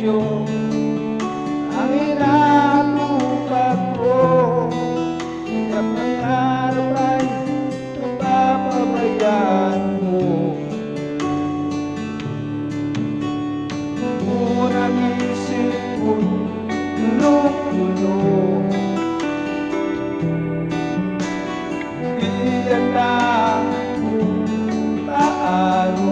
sakripisyo ang inatupag ko. Ang pangarap ay napapabayaan mo. Unang isip ko'y punong-puno. Di yata paano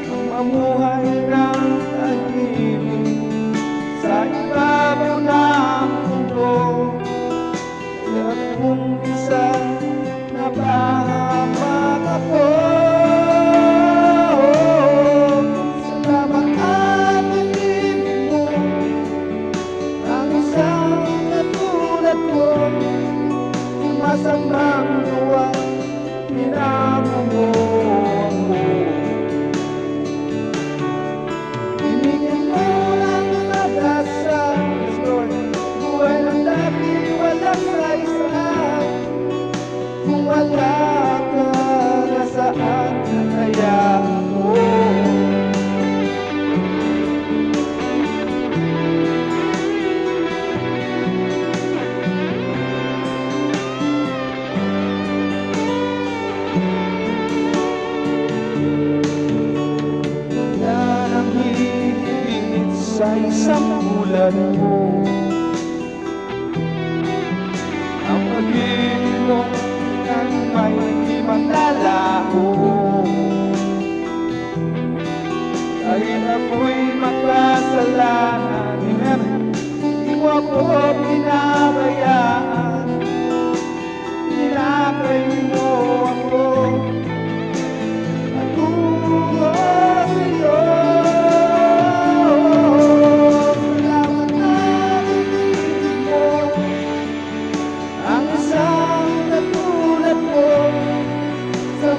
ang mamuhay ng tahimik sa ibabaw ng mundo. Kaya't kung minsan napahamak ako, salamat at inibig mo ang isang katulad ko. Masamang gawa, tinamo mo ako. Binigyan mo ng pag-asa, buhay ng dati walang saysay. Kung wala ka, nasaan na kaya ako? Sa isang tulad mo, ang pag-ibig ng may matalaho. Kahit ako'y makasalanan, di mo ako pinabayaan. Nilakay mo ako at tungo sa'yo.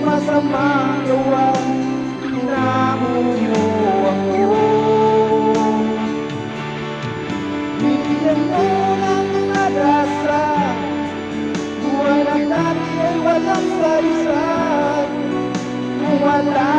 Masamang gawa, tinamo mo ako. Bigyan mo ng pag-asa, buhay ng dati ay walang saysay. Kung wala